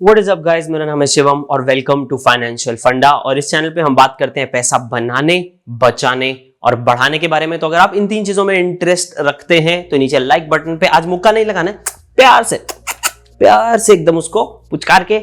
What is up guys, मेरा नाम है शिवम और वेलकम टू फाइनेंशियल फंडा। और इस चैनल पे हम बात करते हैं पैसा बनाने, बचाने और बढ़ाने के बारे में। तो अगर आप इन तीन चीजों में इंटरेस्ट रखते हैं तो नीचे लाइक बटन पे आज मुक्का नहीं लगाना है, प्यार से एकदम उसको पुचकार के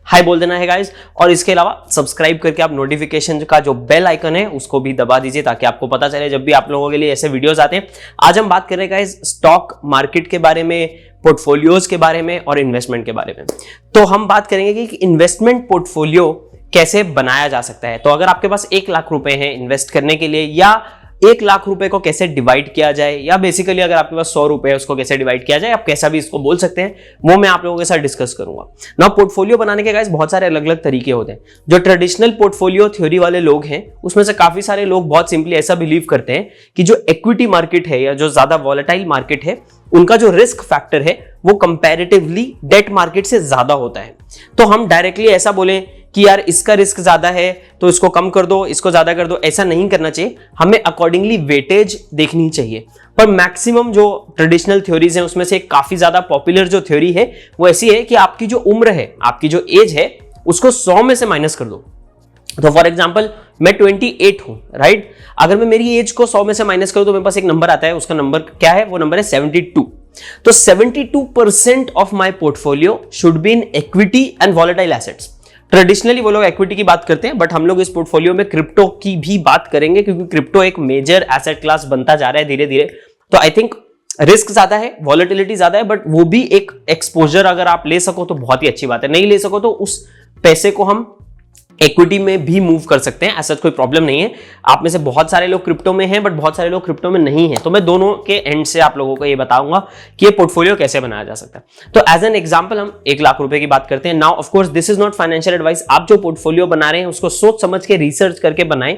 हाई बोल देना है गाइस। और इसके अलावा सब्सक्राइब करके आप नोटिफिकेशन का जो बेल आइकन है उसको भी दबा दीजिए ताकि आपको पता चले जब भी आप लोगों के लिए ऐसे वीडियोस आते हैं। आज हम बात कर रहे हैं गाइस स्टॉक मार्केट के बारे में, पोर्टफोलियोज के बारे में और इन्वेस्टमेंट के बारे में। तो हम बात करेंगे कि इन्वेस्टमेंट पोर्टफोलियो कैसे बनाया जा सकता है। तो अगर आपके पास 1 लाख रुपए हैं इन्वेस्ट करने के लिए, या 1 लाख रुपए को कैसे डिवाइड किया जाए, या बेसिकली अगर आपके पास 100 रुपए है उसको कैसे डिवाइड किया जाए, आप कैसा भी इसको बोल सकते हैं, वो मैं आप लोगों के साथ डिस्कस करूंगा ना। पोर्टफोलियो बनाने के गाइस बहुत सारे अलग अलग तरीके होते हैं। जो ट्रेडिशनल पोर्टफोलियो थ्योरी वाले लोग हैं उसमें से काफी सारे लोग बहुत सिंपली ऐसा बिलीव करते हैं कि जो इक्विटी मार्केट है या जो ज्यादा वॉलेटाइल मार्केट है उनका जो रिस्क फैक्टर है वो कंपैरेटिवली डेट मार्केट से ज्यादा होता है। तो हम डायरेक्टली ऐसा बोलें कि यार इसका रिस्क ज्यादा है तो इसको कम कर दो, इसको ज्यादा कर दो, ऐसा नहीं करना चाहिए। हमें अकॉर्डिंगली वेटेज देखनी चाहिए। पर मैक्सिमम जो ट्रेडिशनल थ्योरीज हैं उसमें से काफी ज्यादा पॉपुलर जो थ्योरी है वो ऐसी है कि आपकी जो उम्र है, आपकी जो एज है, उसको 100 में से माइनस कर दो। तो फॉर एग्जाम्पल मैं 28 हूं, राइट। अगर मैं मेरी एज को 100 में से माइनस करूं तो मेरे पास एक नंबर आता है, उसका नंबर क्या है? वो नंबर है 72। तो 72% of my portfolio should be in equity and volatile assets. Traditionally वो लोग इक्विटी की बात करते हैं, बट हम लोग इस पोर्टफोलियो में क्रिप्टो की भी बात करेंगे क्योंकि क्रिप्टो एक मेजर एसेट क्लास बनता जा रहा है धीरे धीरे। तो आई थिंक रिस्क ज्यादा है, वॉलेटिलिटी ज्यादा है, बट वो भी एक एक्सपोजर अगर आप ले सको तो बहुत ही अच्छी बात है। नहीं ले सको तो उस पैसे को हम इक्विटी में भी मूव कर सकते हैं, ऐसा कोई प्रॉब्लम नहीं है। आप में से बहुत सारे लोग क्रिप्टो में हैं बट बहुत सारे लोग क्रिप्टो में नहीं हैं। तो मैं दोनों के एंड से आप लोगों को ये बताऊंगा कि ये पोर्टफोलियो कैसे बनाया जा सकता है। तो एज एन एग्जांपल हम 1 लाख रुपए की बात करते हैं। Now of course this is not financial advice. आप जो पोर्टफोलियो बना रहे हैं उसको सोच समझ के रिसर्च करके बनाएं,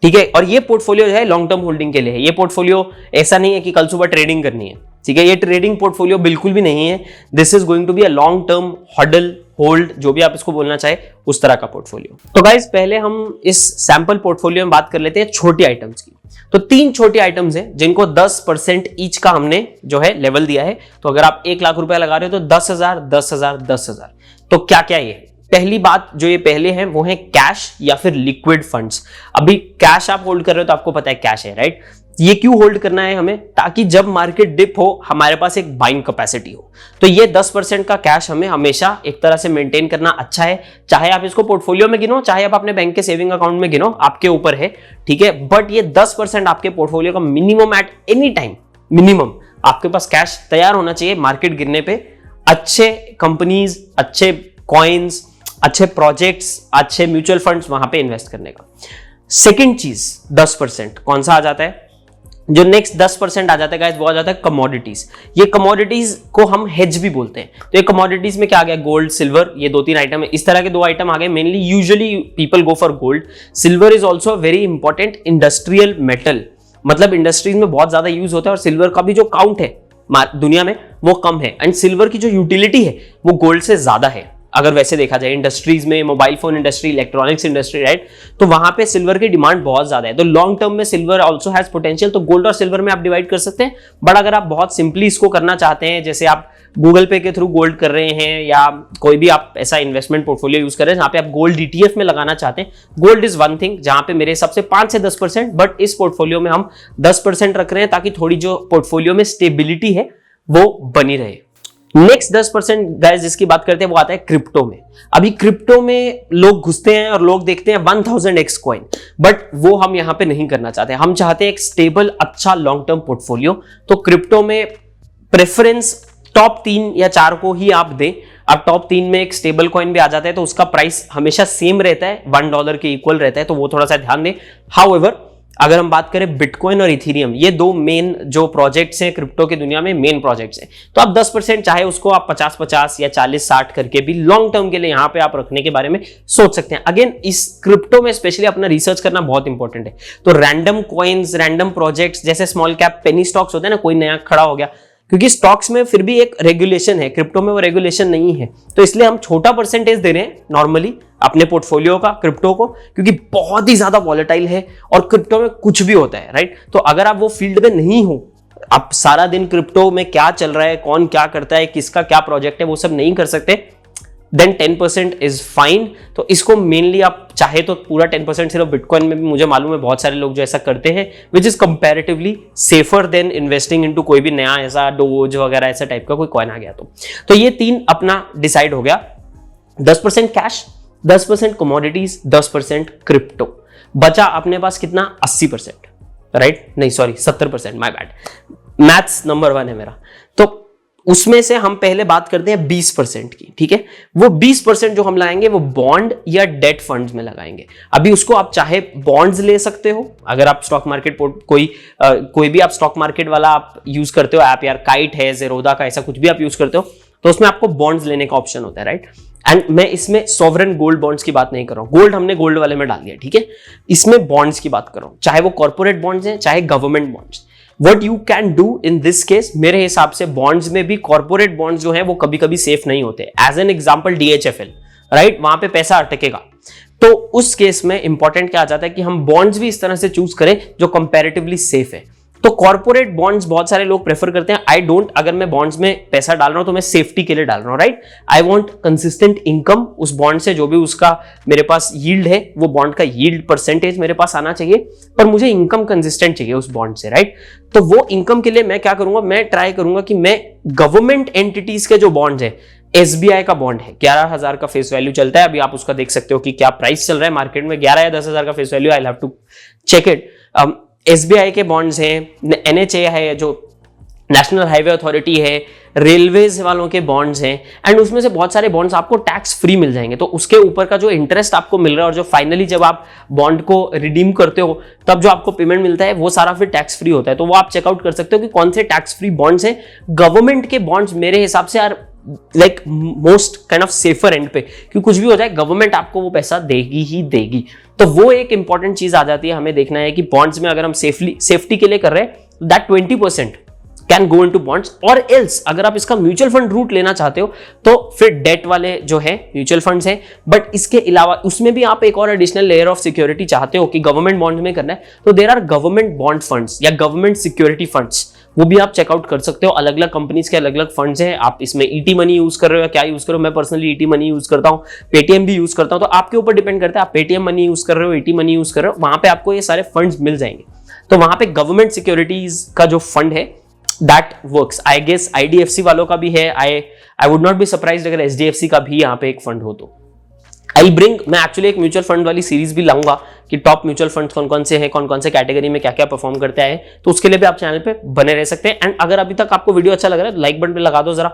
ठीक है। और ये पोर्टफोलियो जो है लॉन्ग टर्म होल्डिंग के लिए है। ये पोर्टफोलियो ऐसा नहीं है कि कल सुबह ट्रेडिंग करनी है, ठीक है। ये ट्रेडिंग पोर्टफोलियो बिल्कुल भी नहीं है। This is going to be a long term hodl hold, जो भी आप इसको बोलना चाहे, उस तरह का पोर्टफोलियो। तो गाइस पहले हम इस सैंपल पोर्टफोलियो में बात कर लेते हैं छोटी आइटम्स की। तो 3 छोटी आइटम्स हैं जिनको 10% ईच का हमने जो है लेवल दिया है। तो अगर आप 1 लाख रुपया लगा रहे हो तो 10,000, 10,000, 10,000। तो क्या क्या ये है? पहली बात जो ये पहले हैं वो है कैश या फिर लिक्विड फंड्स। अभी कैश आप होल्ड कर रहे हो तो आपको पता है कैश है, राइट। ये क्यों होल्ड करना है हमें? ताकि जब मार्केट डिप हो हमारे पास एक बाइंग कैपेसिटी हो। तो ये 10% का कैश हमें हमेशा एक तरह से मेंटेन करना अच्छा है। चाहे आप इसको पोर्टफोलियो में गिनो, चाहे आप अपने बैंक के सेविंग अकाउंट में गिनो, आपके ऊपर है, ठीक है। बट ये 10% आपके पोर्टफोलियो का minimum at any time, minimum आपके पास कैश तैयार होना चाहिए मार्केट गिरने पे। अच्छे कंपनीज, अच्छे कॉइन्स, अच्छे प्रोजेक्ट्स, अच्छे म्यूचुअल फंड्स वहां पे इन्वेस्ट करने का। सेकेंड चीज 10% कौन सा आ जाता है? जो नेक्स्ट 10% आ जाता है गाइस वो आ जाता है कमोडिटीज। ये कमोडिटीज को हम हेज भी बोलते हैं। तो ये कमोडिटीज में क्या आ गया? गोल्ड, सिल्वर, ये 2-3 आइटम है। इस तरह के 2 आइटम आ गए। Mainly usually people go for gold. Silver is also very important industrial metal, मतलब इंडस्ट्रीज में बहुत ज्यादा यूज होता है। और सिल्वर का भी जो काउंट है दुनिया में वो कम है, एंड सिल्वर की जो यूटिलिटी है वो गोल्ड से ज्यादा है। अगर वैसे देखा जाए इंडस्ट्रीज में, mobile phone industry, electronics industry, right, तो वहां पे सिल्वर की डिमांड बहुत ज्यादा है। तो लॉन्ग टर्म में सिल्वर आल्सो हैज पोटेंशियल। तो गोल्ड और सिल्वर में आप डिवाइड कर सकते हैं। बट अगर आप बहुत सिंपली इसको करना चाहते हैं, जैसे आप गूगल पे के थ्रू गोल्ड कर रहे हैं या कोई भी आप ऐसा इन्वेस्टमेंट पोर्टफोलियो यूज कर रहे हैं जहां पे आप गोल्ड ETF में लगाना चाहते हैं, गोल्ड इज वन थिंग जहां पे मेरे हिसाब से 5 से 10%, बट इस पोर्टफोलियो में हम 10% रख रहे हैं ताकि थोड़ी जो पोर्टफोलियो में स्टेबिलिटी है वो बनी रहे। नेक्स्ट 10% गाइस जिसकी बात करते हैं वो आता है क्रिप्टो में। अभी क्रिप्टो में लोग घुसते हैं और लोग देखते हैं 1000x कॉइन, बट वो हम यहां पे नहीं करना चाहते। हम चाहते हैं एक स्टेबल, अच्छा लॉन्ग टर्म पोर्टफोलियो। तो क्रिप्टो में प्रेफरेंस टॉप 3 या 4 को ही आप दें। अब टॉप 3 में एक स्टेबल कॉइन भी आ जाता है तो उसका प्राइस हमेशा सेम रहता है, $1 के इक्वल रहता है, तो वो थोड़ा सा ध्यान दें। हाउएवर अगर हम बात करें बिटकॉइन और इथेरियम, ये 2 मेन जो प्रोजेक्ट्स हैं क्रिप्टो की दुनिया में, मेन प्रोजेक्ट्स हैं, तो आप 10% चाहे उसको आप 50-50 या 40-60 करके भी लॉन्ग टर्म के लिए यहां पे आप रखने के बारे में सोच सकते हैं। अगेन इस क्रिप्टो में स्पेशली अपना रिसर्च करना बहुत इंपॉर्टेंट है। तो रैंडम कॉइन्स, रैंडम प्रोजेक्ट्स जैसे स्मॉल कैप पेनी स्टॉक्स होते हैं ना, कोई नया खड़ा हो गया, क्योंकि स्टॉक्स में फिर भी एक रेगुलेशन है, क्रिप्टो में वो रेगुलेशन नहीं है। तो इसलिए हम छोटा परसेंटेज दे रहे हैं नॉर्मली अपने पोर्टफोलियो का क्रिप्टो को, क्योंकि बहुत ही ज्यादा वॉलेटाइल है और क्रिप्टो में कुछ भी होता है, राइट। तो अगर आप वो फील्ड में नहीं हो, आप सारा दिन क्रिप्टो में क्या चल रहा है, कौन क्या करता है, किसका क्या प्रोजेक्ट है, वो सब नहीं कर सकते, देन 10% इज फाइन। तो इसको मेनली आप चाहे तो पूरा 10% सिर्फ बिटकॉइन में भी, मुझे मालूम है बहुत सारे लोग जो ऐसा करते हैं, which is comparatively safer than investing into कोई भी नया ऐसा डोज वगैरह ऐसा टाइप का कोई कॉइन आ गया तो ये 3 अपना डिसाइड हो गया। 10% कैश, 10% कमोडिटीज, 10% क्रिप्टो। बचा अपने पास कितना? 80%, राइट? नहीं sorry 70%, my bad, maths number 1 है मेरा। तो उसमें से हम पहले बात करते हैं 20% की, ठीक है? वो 20% जो हम लगाएंगे वो बॉन्ड या डेट फंड्स में लगाएंगे। अभी उसको आप चाहे बॉन्ड्स ले सकते हो, अगर आप स्टॉक मार्केट कोई भी आप स्टॉक मार्केट वाला आप यूज करते हो ऐप, यार काइट है, जेरोदा का, ऐसा कुछ भी आप यूज करते हो, तो उसमें आपको बॉन्ड्स लेने का ऑप्शन होता है, राइट? एंड मैं इसमें सॉवरेन गोल्ड बॉन्ड्स की बात नहीं कर रहा हूं, गोल्ड हमने गोल्ड वाले में डाल दिया, ठीक है? इसमें बॉन्ड्स की बात कर रहा हूं, चाहे वो कॉर्पोरेट बॉन्ड्स हैं चाहे government bonds. What you can do in this case, मेरे हिसाब से बॉन्ड्स में भी कॉर्पोरेट बॉन्ड्स जो है वो कभी कभी सेफ नहीं होते। As an example DHFL, right? वहां पे पैसा अटकेगा। तो उस केस में इंपॉर्टेंट क्या आ जाता है कि हम बॉन्ड्स भी इस तरह से चूज करें जो कंपैरेटिवली सेफ है। तो कॉर्पोरेट बॉन्ड्स बहुत सारे लोग प्रेफर करते हैं। आई डोंट, अगर मैं बॉन्ड्स में पैसा डाल रहा हूं तो मैं सेफ्टी के लिए डाल रहा हूं, right? I want consistent income उस बॉन्ड से, जो भी उसका मेरे पास यील्ड है, वो बॉन्ड का यील्ड परसेंटेज मेरे पास आना चाहिए, पर मुझे इनकम कंसिस्टेंट चाहिए उस बॉन्ड से, राइट? तो वो इनकम के लिए मैं क्या करूंगा, मैं ट्राई करूंगा कि मैं गवर्नमेंट एंटिटीज के जो बॉन्ड है, SBI का बॉन्ड है, 11,000 का फेस वैल्यू चलता है, अभी आप उसका देख सकते हो कि क्या प्राइस चल रहा है मार्केट में, 11 या 10,000 का face value, I have to check it. SBI के बॉन्ड्स हैं, NHA है जो नेशनल हाईवे अथॉरिटी है, रेलवेज वालों के बॉन्ड्स हैं, एंड उसमें से बहुत सारे बॉन्ड्स आपको टैक्स फ्री मिल जाएंगे। तो उसके ऊपर का जो इंटरेस्ट आपको मिल रहा है और जो फाइनली जब आप बॉन्ड को रिडीम करते हो तब जो आपको पेमेंट मिलता है वो सारा फिर टैक्स फ्री होता है। तो वो आप चेकआउट कर सकते हो कि कौन से टैक्स फ्री बॉन्ड्स हैं। गवर्नमेंट के बॉन्ड्स मेरे हिसाब से यार like most kind of safer and पे, क्योंकि कुछ भी हो जाए गवर्नमेंट आपको वो पैसा देगी ही देगी। तो वो एक इंपॉर्टेंट चीज आ जाती है, हमें देखना है कि बॉन्ड्स में अगर हम सेफ्टी के लिए कर रहे हैं, that 20% can go into bonds, और एल्स अगर आप इसका म्यूचुअल फंड रूट लेना चाहते हो तो फिर डेट वाले जो है म्यूचुअल फंड्स हैं। बट इसके अलावा उसमें भी आप एक और एडिशनल लेयर ऑफ सिक्योरिटी चाहते हो कि गवर्नमेंट बॉन्ड में करना है, तो there are government bond funds या गवर्नमेंट सिक्योरिटी फंड्स, वो भी आप चेकआउट कर सकते हो। अलग अलग कंपनीज के अलग अलग फंड्स हैं। आप इसमें ET मनी यूज कर रहे हो या क्या यूज कर रहे हो? मैं पर्सनली ET मनी यूज करता हूँ, पेटीएम भी यूज करता हूँ, तो आपके ऊपर डिपेंड करता है आप पेटीएम मनी यूज कर रहे हो, ET मनी यूज कर रहे हो, वहां पे आपको ये सारे फंड्स मिल जाएंगे। तो वहां पे गवर्नमेंट सिक्योरिटीज का जो फंड है that works. I guess IDFC वालों का भी है, I would not be surprised अगर SDFC का भी यहाँ पे एक फंड हो तो। आई ब्रिंग, मैं एक्चुअली एक म्यूचुअल फंड वाली सीरीज भी लाऊंगा कि टॉप म्यूचुअल फंड कौन कौन से हैं, कौन कौन से कैटेगरी में क्या क्या परफॉर्म करते हैं, तो उसके लिए भी आप चैनल पे बने रह सकते हैं। एंड अगर अभी तक आपको वीडियो अच्छा लग रहा है तो लाइक बटन पे लगा दो, जरा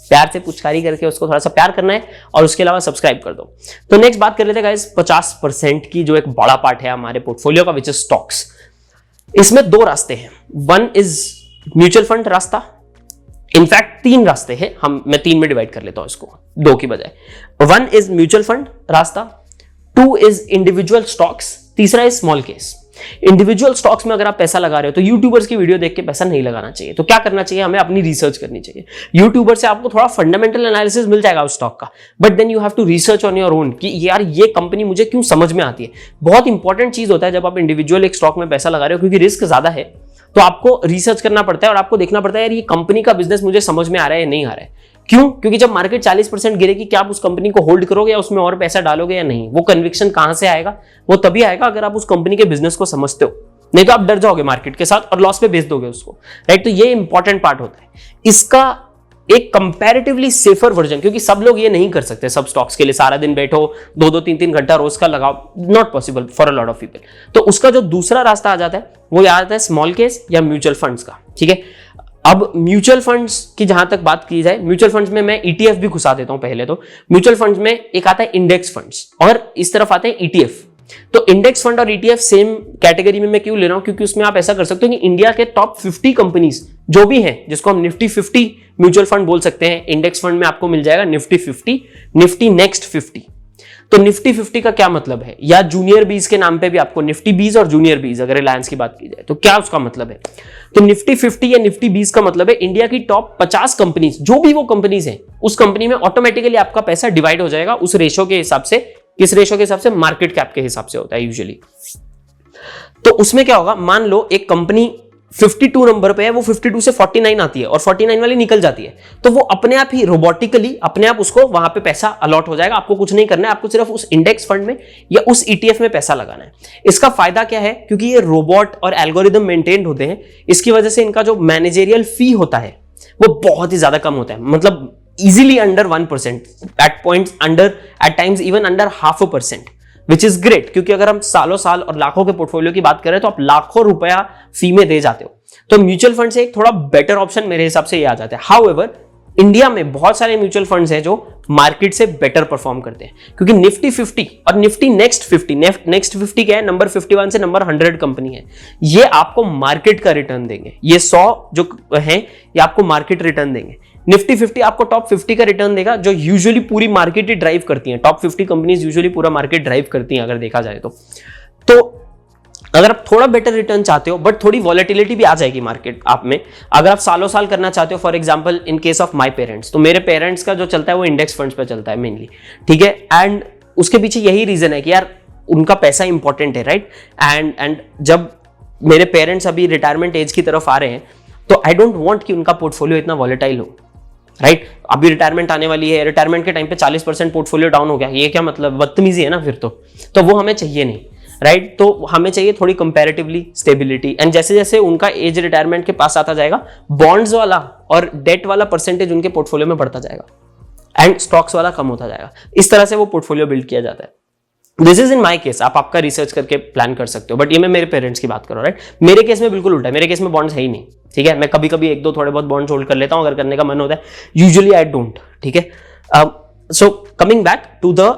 प्यार से पुचकारी करके उसको थोड़ा सा प्यार करना है, और उसके अलावा सब्सक्राइब कर दो। तो नेक्स्ट बात कर लेते हैं गाइस 50% की, जो एक बड़ा पार्ट है हमारे पोर्टफोलियो का, विच इज स्टॉक्स। इसमें 2 रास्ते हैं, 1 इज म्यूचुअल फंड रास्ता, इनफैक्ट 3 रास्ते हैं, मैं 3 में डिवाइड कर लेता हूं इसको 2 की बजाय। 1 इज म्यूचुअल फंड रास्ता, 2 इज इंडिविजुअल स्टॉक्स, तीसरा is small case. Individual stocks में अगर आप पैसा लगा रहे हो तो यूट्यूबर्स की वीडियो देख के पैसा नहीं लगाना चाहिए। तो क्या करना चाहिए? हमें अपनी रिसर्च करनी चाहिए। यूट्यूबर से आपको थोड़ा फंडामेंटल एनालिसिस मिल जाएगा उस स्टॉक का, but then you have to research on your own कि यार ये कंपनी मुझे क्यों समझ में आती है। बहुत इंपॉर्टेंट चीज होता है जब आप इंडिविजुअल एक स्टॉक में पैसा लगा रहे हो, क्योंकि रिस्क ज्यादा है, तो आपको रिसर्च करना पड़ता है और आपको देखना पड़ता है यार ये कंपनी का बिजनेस मुझे समझ में आ रहा है या नहीं आ रहा है। क्यों? क्योंकि जब मार्केट 40% गिरेगी, क्या आप उस कंपनी को होल्ड करोगे या उसमें और पैसा डालोगे या नहीं? वो कन्विक्शन कहां से आएगा? वो तभी आएगा अगर आप उस कंपनी के बिजनेस को समझते हो, नहीं तो आप डर जाओगे मार्केट के साथ और लॉस पे बेच दोगे उसको, राइट? तो ये इंपॉर्टेंट पार्ट होता है। इसका एक कंपैरेटिवली सेफर वर्जन, क्योंकि सब लोग ये नहीं कर सकते, सब स्टॉक्स के लिए सारा दिन बैठो 2-2, 3-3 घंटा रोज का लगाओ, not possible for a lot of people. तो उसका जो दूसरा रास्ता आ जाता है वो आ जाता है स्मॉल केस या म्यूचुअल फंड्स का, ठीक है? अब म्यूचुअल फंड्स की जहां तक बात की जाए, म्यूचुअल फंड्स में मैं ETF भी घुसा देता हूं पहले। तो म्यूचुअल फंड्स में एक आता है इंडेक्स फंड्स और इस तरफ आते हैं ETF। तो इंडेक्स फंड और ETF सेम कैटेगरी में मैं क्यों ले रहा हूं? क्योंकि उसमें आप ऐसा कर सकते हो कि इंडिया के टॉप 50 कंपनीज जो भी हैं, जिसको हम निफ्टी 50 म्यूचुअल फंड बोल सकते हैं, इंडेक्स फंड में आपको मिल जाएगा निफ्टी 50, निफ्टी नेक्स्ट 50। तो निफ्टी 50 का क्या मतलब है? या जूनियर बीज के नाम पे भी आपको निफ्टी बीज और जूनियर बीज, अगर रिलायंस की बात की जाए तो क्या उसका मतलब है? तो निफ्टी 50 या निफ्टी बीज का मतलब है इंडिया की टॉप 50 कंपनीज, जो भी वो कंपनीज हैं, उस कंपनी में ऑटोमेटिकली आपका पैसा डिवाइड हो जाएगा उस रेशो के हिसाब से। किस रेशो के हिसाब से? मार्केट कैप के हिसाब से होता है यूजुअली। तो उसमें क्या होगा, मान लो एक कंपनी 52 नंबर पे है, वो 52 से 49 आती है और 49 वाली निकल जाती है, तो वो अपने आप ही रोबोटिकली अपने आप उसको वहां पे पैसा अलॉट हो जाएगा। आपको कुछ नहीं करना है, आपको सिर्फ उस इंडेक्स फंड में या उस ETF में पैसा लगाना है। इसका फायदा क्या है, क्योंकि ये रोबोट और एल्गोरिदम मेंटेन्ड होते हैं, इसकी वजह से इनका जो मैनेजेरियल फी होता है वो बहुत ही ज्यादा कम होता है, मतलब easily under 1%, at points under, at times even under 0.5%, which is great. क्योंकि अगर हम सालों साल और लाखों के पोर्टफोलियो की बात करें तो आप लाखों रुपया फी में दे जाते हो, तो म्यूचुअल फंड से एक थोड़ा बेटर ऑप्शन मेरे हिसाब से ये आ जाता है। हाउएवर इंडिया में बहुत सारे म्यूचुअल फंड्स हैं जो मार्केट से बेटर परफॉर्म करते हैं, क्योंकि निफ्टी 50 और निफ्टी नेक्स्ट 50 क्या है, नंबर 51 से नंबर 100 कंपनी है, ये आपको मार्केट का रिटर्न देंगे। ये 100 जो हैं ये आपको मार्केट रिटर्न देंगे। निफ्टी 50 आपको टॉप 50 का रिटर्न देगा, जो यूजुअली पूरी मार्केट ही ड्राइव करती हैं। टॉप 50 कंपनीज यूजुअली पूरा मार्केट ड्राइव करती हैं अगर देखा जाए तो अगर आप थोड़ा बेटर रिटर्न चाहते हो, बट थोड़ी वॉलेटिलिटी भी आ जाएगी मार्केट आप में, अगर आप सालों साल करना चाहते हो, for example in case of my parents, तो मेरे पेरेंट्स का जो चलता है वो इंडेक्स फंड्स पे चलता है मेनली, ठीक है। एंड उसके पीछे यही रीजन है कि यार उनका पैसा इंपॉर्टेंट है, राइट। एंड जब मेरे पेरेंट्स अभी रिटायरमेंट एज की तरफ आ रहे हैं, तो आई डोंट वांट कि उनका पोर्टफोलियो इतना वॉलेटाइल हो, राइट। अभी रिटायरमेंट आने वाली है, रिटायरमेंट के टाइम पे 40% पोर्टफोलियो डाउन हो गया, ये क्या मतलब, बदतमीजी है ना फिर तो वो हमें चाहिए नहीं, राइट। तो हमें चाहिए थोड़ी कंपैरेटिवली स्टेबिलिटी। एंड जैसे जैसे उनका एज रिटायरमेंट के पास आता जाएगा, बॉन्ड्स वाला और डेट वाला परसेंटेज उनके पोर्टफोलियो में बढ़ता जाएगा एंड स्टॉक्स वाला कम होता जाएगा। इस तरह से वो पोर्टफोलियो बिल्ड किया जाता है। This is in my case, आप आपका रिसर्च करके प्लान कर सकते हो, बट ये मैं मेरे पेरेंट्स की बात कर रहा हूँ, राइट। मेरे केस में बिल्कुल उल्टा है, मेरे केस में बॉन्ड्स है ही नहीं, ठीक है। मैं कभी कभी एक दो थोड़े बहुत बॉन्ड्स होल्ड कर लेता हूँ अगर करने का मन होता है, यूजुअली आई डोंट, ठीक है। So coming back to the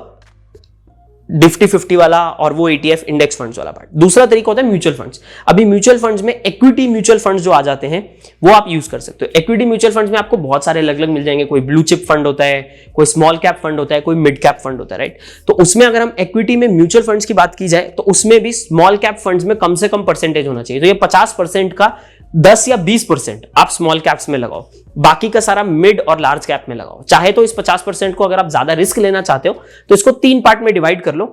Nifty 50 वाला और वो ETF इंडेक्स फंड्स वाला पार्ट। दूसरा तरीका होता है म्यूचुअल फंड्स। अभी म्यूचुअल फंड्स में इक्विटी म्यूचुअल फंड्स जो आ जाते हैं वो आप यूज कर सकते हो। इक्विटी म्यूचुअल फंड्स में आपको बहुत सारे अलग अलग मिल जाएंगे, कोई ब्लू चिप फंड होता है, कोई स्मॉल कैप फंड होता है, कोई मिड कैप फंड होता है, राइट। तो उसमें अगर हम इक्विटी में म्यूचुअल फंड्स की बात की जाए तो उसमें भी स्मॉल कैप फंड्स में कम से कम परसेंटेज होना चाहिए। तो ये 50% का 10 या 20% आप स्मॉल कैप्स में लगाओ, बाकी का सारा मिड और लार्ज कैप में लगाओ। चाहे तो इस 50% को अगर आप ज्यादा रिस्क लेना चाहते हो तो इसको 3 पार्ट में डिवाइड कर लो।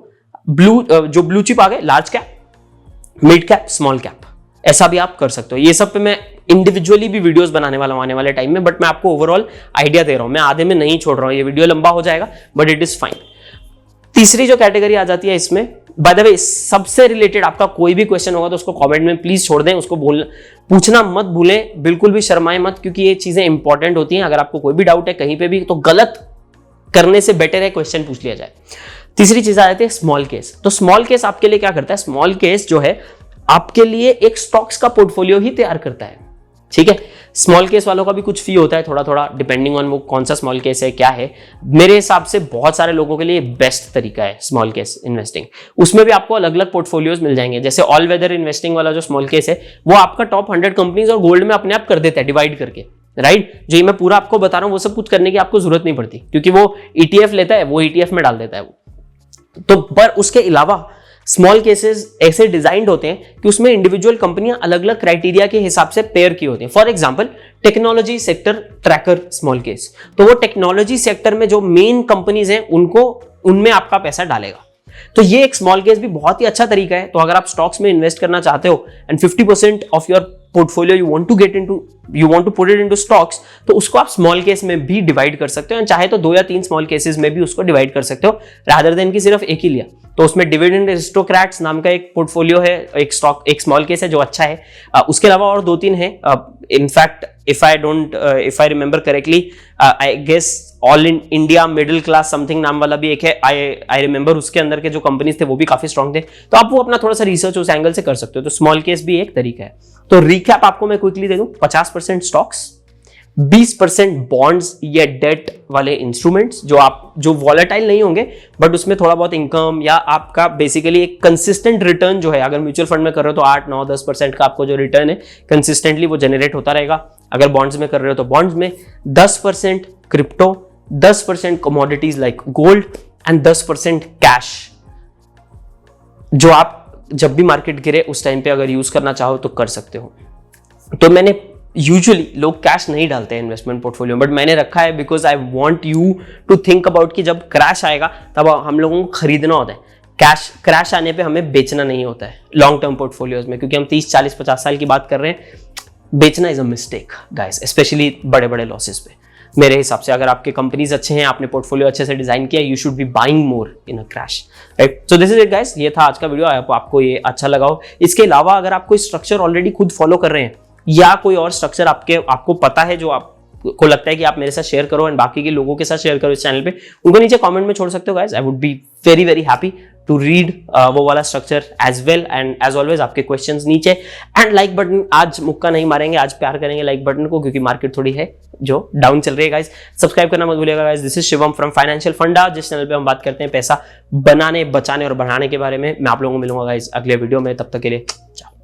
जो ब्लू चिप आ गए, large cap, mid cap, small cap, ऐसा भी आप कर सकते हो। ये सब पे मैं इंडिविजुअली भी वीडियोस बनाने वाला हूं आने वाले टाइम में, बट मैं आपको ओवरऑल आइडिया दे रहा हूं, मैं आधे में नहीं छोड़ रहा हूं। ये वीडियो लंबा हो जाएगा बट इट इज फाइन। तीसरी जो कैटेगरी आ जाती है इसमें, बाय द वे सबसे रिलेटेड आपका कोई भी क्वेश्चन होगा तो उसको कमेंट में प्लीज छोड़ दें, उसको पूछना मत भूलें, बिल्कुल भी शर्माएं मत, क्योंकि ये चीजें इंपॉर्टेंट होती हैं। अगर आपको कोई भी डाउट है कहीं पे भी, तो गलत करने से बेटर है क्वेश्चन पूछ लिया जाए। तीसरी चीज आ जाती है स्मॉल केस। तो स्मॉल केस आपके लिए क्या करता है, स्मॉल केस जो है आपके लिए एक स्टॉक्स का पोर्टफोलियो ही तैयार करता है, ठीक है। स्मॉल केस वालों का भी कुछ फी होता है थोड़ा थोड़ा, डिपेंडिंग ऑन वो कौन सा स्मॉल केस है, क्या है। मेरे हिसाब से बहुत सारे लोगों के लिए बेस्ट तरीका है स्मॉल केस इन्वेस्टिंग। उसमें भी आपको अलग अलग पोर्टफोलियोज मिल जाएंगे। जैसे ऑल वेदर इन्वेस्टिंग वाला जो स्मॉल केस है वो आपका टॉप 100 कंपनीज और गोल्ड में अपने आप कर देता है डिवाइड करके, राइट। जो मैं पूरा आपको बता रहा हूं वो सब कुछ करने की आपको जरूरत नहीं पड़ती, क्योंकि वो ETF लेता है, वो ETF में डाल देता है वो। तो पर उसके अलावा स्मॉल केसेस ऐसे डिजाइंड होते हैं कि उसमें इंडिविजुअल कंपनियां अलग अलग क्राइटेरिया के हिसाब से पेयर की होती हैं। For example technology sector tracker small case, तो वो टेक्नोलॉजी सेक्टर में जो मेन कंपनीज हैं उनमें आपका पैसा डालेगा। तो ये एक स्मॉल केस भी बहुत ही अच्छा तरीका है। तो अगर आप स्टॉक्स में इन्वेस्ट करना चाहते हो and 50% of your portfolio you want to put it into stocks, तो उसको आप स्मॉल केस में भी डिवाइड कर सकते हो, एंड चाहे तो 2 या 3 स्मॉल केसेस में भी उसको डिवाइड कर सकते हो, रादर देन कि सिर्फ एक ही लिया। तो उसमें डिविडेंड एरिस्टोक्रेट्स नाम का एक पोर्टफोलियो है, एक स्मॉल केस है जो अच्छा है। उसके अलावा और 2-3 है। In fact if I remember correctly, I guess all in India middle class something नाम वाला भी एक है, आई रिमेंबर। उसके अंदर के जो कंपनीज थे वो भी काफी स्ट्रॉन्ग थे। तो आप वो अपना थोड़ा सा रिसर्च उस एंगल से कर सकते हो। तो स्मॉल केस भी एक तरीका है। तो रिकैप आपको मैं क्विकली दे दूं, 50% स्टॉक्स, 20% बॉन्ड्स या डेट वाले इंस्ट्रूमेंट्स जो वॉलेटाइल नहीं होंगे, बट उसमें थोड़ा बहुत इनकम या आपका बेसिकली एक कंसिस्टेंट रिटर्न जो है, अगर म्यूचुअल फंड में कर रहे हो तो 8-9-10% का आपको जो रिटर्न है कंसिस्टेंटली वो जनरेट होता रहेगा। अगर बॉन्ड्स में कर रहे हो तो बॉन्ड्स में 10% crypto, 10% commodities like gold and 10% cash, जो आप जब भी मार्केट गिरे उस टाइम पे अगर यूज करना चाहो तो कर सकते हो। तो मैंने यूजुअली लोग कैश नहीं डालते हैं इन्वेस्टमेंट पोर्टफोलियो, बट मैंने रखा है because I want you to think about कि जब क्रैश आएगा तब हम लोगों को खरीदना होता है। कैश क्रैश आने पे हमें बेचना नहीं होता है लॉन्ग टर्म पोर्टफोलियोज में, क्योंकि हम 30, 40, 50 साल की बात कर रहे हैं। बेचना is a mistake guys, specially बड़े बड़े लॉसेस पे। मेरे हिसाब से अगर आपके कंपनीज अच्छे हैं, आपने पोर्टफोलियो अच्छे से डिजाइन किया, you should be buying more in a crash, right. So this is it guys, ये था आज का वीडियो। आपको ये अच्छा लगा हो। इसके अलावा अगर आप कोई स्ट्रक्चर ऑलरेडी खुद फॉलो कर रहे हैं या कोई और स्ट्रक्चर आपको पता है जो आपको लगता है कि आप मेरे साथ शेयर करो एंड बाकी के लोगों के साथ शेयर करो इस चैनल पे, उनको नीचे कमेंट में छोड़ सकते हो guys. I would be very very happy to read वो वाला structure as well. And as always आपके क्वेश्चंस नीचे, एंड लाइक बटन आज मुक्का नहीं मारेंगे, आज प्यार करेंगे लाइक बटन को, क्योंकि मार्केट थोड़ी है जो डाउन चल रही है गाइस। सब्सक्राइब करना मत भूलिएगा guys. This is Shivam from financial फंडा, जिस चैनल पे हम बात करते हैं पैसा बनाने, बचाने और बढ़ाने के बारे में। मैं आप लोगों को मिलूंगा गाइस अगले वीडियो में, तब तक के लिए ciao।